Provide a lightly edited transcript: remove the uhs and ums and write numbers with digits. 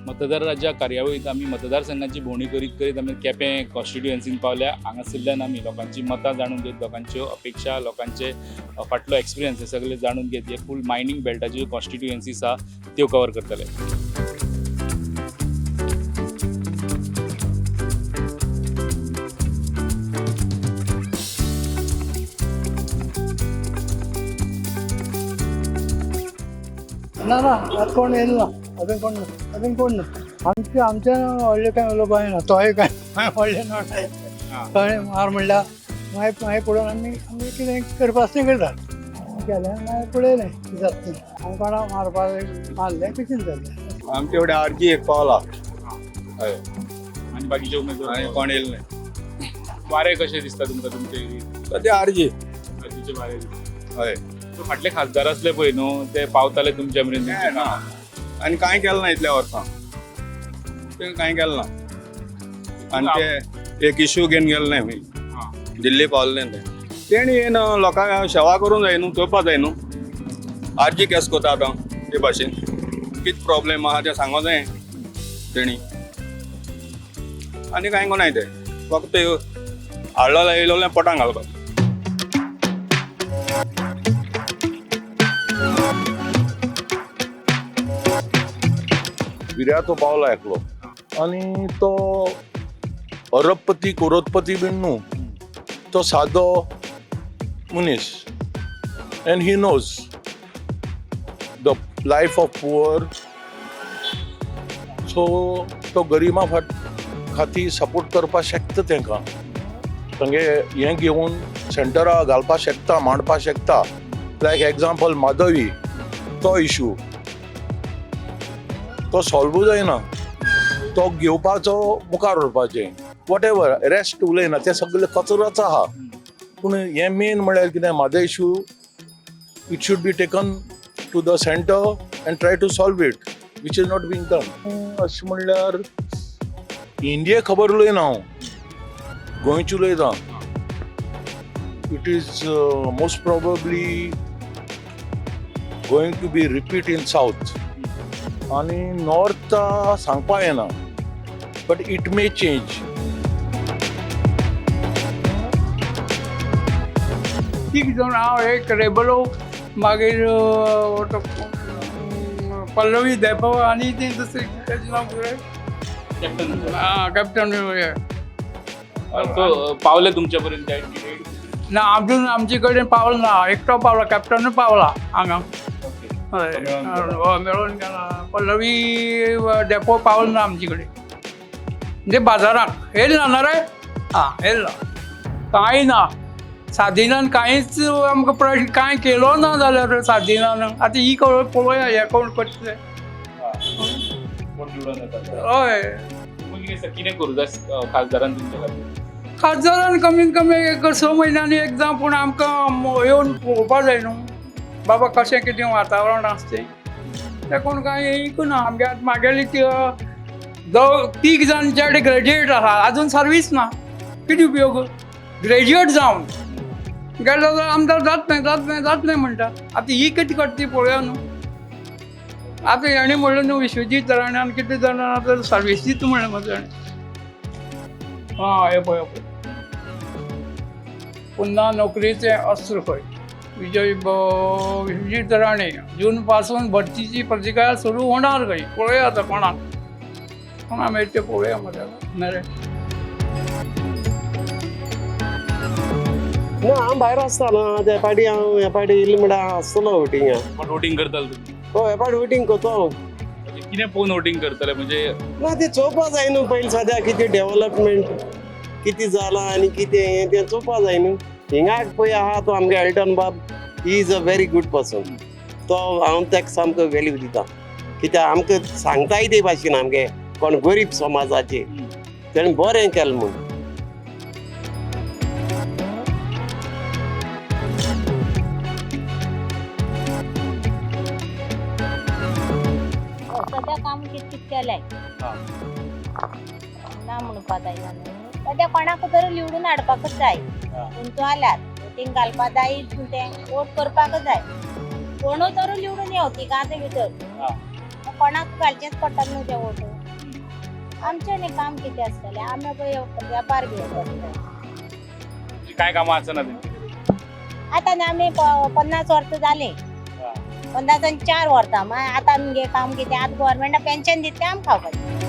मतदाराच्या कार्यावळीत आमी मतदारसंघाची भोंवडी करीत करीत आमी केपें कॉन्स्टिट्युएन्सीन पावल्या. हांगासरल्यान आमी लोकांची मतां जाणून घेत, लोकांच्यो अपेक्षा, लोकांचे फाटलो एक्सपिरियन्स हे सगळे जाणून घेत हे फूल मायनींग बेल्टाच्यो कॉन्स्टिट्युएन्सीज आसा त्यो कवर करतले. ना आज कोण येईल ना अजून कोण ना आमच्या व्हडले काय लोक आहे ना तोय काय व्हडले नॉट कळ्ळें मार म्हणल्यार मागीर पडून आमी कितें करपाक तें करतात केलें मागीर पळयलें कितें जाता तें आमी कोणाक मारपाक मारलें कशें जालें आमचे एवढे आरजी एक पावला हय आनी बाकीचे उमेदवार आनी कोण येयले नाही वारे कशे दिसता तुमकां तुमचे सध्या आरजी बाकीचे वारे दिसता? हय सो फाटले खासदार असले पळय न्हू ते पावताले तुमच्या मेरेन काय ना आनी कांय केलें ना इतल्या वर्सां ते कांय केलें ना आनी ते एक इश्यू घेवन गेले नाही खंय दिल्ली पावले ते तेणी येन लोकांक सेवा करूंक जाय न्हू चोवपाक जाय न्हू आरजी केस कोता आतां ते भाशेन कितें प्रॉब्लेम आहा तें सांगो जाय तेणी आनी कांय कोनाय ते फक्त हाडलो येयलो पोटांक घालपाक. विर्या तो पावला एकलो आणि तो अरबपती करोडपती बीन न्हू तो सादो मनीस and he knows the life of poor so तो गरिबा खातीर सपोर्ट करपाक शकता तांकां तांगे हें घेवन सेंटरा घालपाक शकता मांडपाक शकता लायक एग्जाम्पल माधवी तो इशू तो सॉल्व जायना तो घेवपाचो मुखार व्हरपाचें वॉट एवर रेस्ट उलयना तें सगळें कचरोच आहा पूण हें मेन म्हळ्यार कितें म्हाजो issue it should be taken to the centre and try to solve it which is not being done अशें म्हणल्यार इंडियेक खबर उलयना हांव गोंयची उलयतां it is most probably going to be repeat in south आणि नॉर्थ सांगपा येना बट इट मे चेंज. तीग जावन हांव एक रेबलो मागीर पल्लवी देपो आनी ती दुसरी तेजें नांव कितें कॅप्टन सो पावले तुमच्या पर्यंत कॅन्डिडेट ना अजून आमचे कडेन पावलो ना एकटो पावला कॅप्टन पावला हांगा हय मेळून गेला पल्लवी डेपो पावलो ना आमचे कडेन म्हणजे बाजाराक येयला ना रे येयला कांय ना सादिनान कांयच आमकां प्रश्न कांय केलो ना जाल्यार सादिनान आतां ही पळोवया हें कोण करतले कोण निवडून येता हय कितें करूं जाय खासदारान तुमच्या खातीर? खासदारान कमीत कमी एक 6 म्हयन्यांनी एकदां पूण आमकां येवन पळोवपाक जाय न्हू बाबा कशें कितें वातावरण आसता तें कोण कांय येयीक ना आमगे आतां म्हागेली तीग जाण जे कडेन ग्रॅज्युएट आसा आजून सर्वीस ना कितें उपयोग ग्रॅज्युएट जावन गेलो जाल्यार आमदार जात नाही म्हणटा आतां ही कितें करता ती पळोवया न्हू आतां हेणें म्हणलें न्हू विश्वजीत राणान कितें जाणां आतां सर्वीस दिता म्हणलें म्हाका हे पळय पुन्हा नोकरीचें अस्त्र खंय विश्वजीत राणे जून पासून भरतीची प्रक्रिया सुरू होणार खंय पळोवया आतां कोणा मेळटा तें पळोवया मरे ना हांव भायर आसतालो ते पाटी हांव हे पाटी इल्ली म्हणल्यार आसतलो वोटिंगाक पण वोटिंग करताले तुमी? हो हे पाटी वोटिंग करता हांव कितें पळोवन वोटिंग करतले म्हणजे ना ते चोवपा जाय न्हू पयलीं सद्या कितें डेव्हलपमेंट कितें जालां आनी कितें हें तें चोवपा जाय न्हू हिंगा पळय आहा तो आमगे एल्टन बाब he is a very good person तो हांव ताका सामको वेल्यू दिता कित्याक आमकां सांगताय ते भाशेन आमगे कोण गरीब समाजाचे तेणें बरें केलें म्हूण सध्या काम कितकित केलंय ना म्हणपा जायना न्हू सध्या कोणाक तरी निवडून हाडपाकच जाय तुमचो आल्यार वोटींग घालपा जाय तें वोट करपाकच जाय कोणूय तरी निवडून येवं तिगांचे भितर कोणाक घालचेच पडटा न्हू ते वोट आमचे न्ही काम कितें आसतलें आमी पळय वेपार घेवपाक तुमची काय कामां आसना तेंची? आतां न्ही आमी 50 वर्सां जाली 50 4 वर्सां आतां आमगे काम कितें आतां गव्हर्मेंटा पेन्शन दिता तें आमी खावपाचें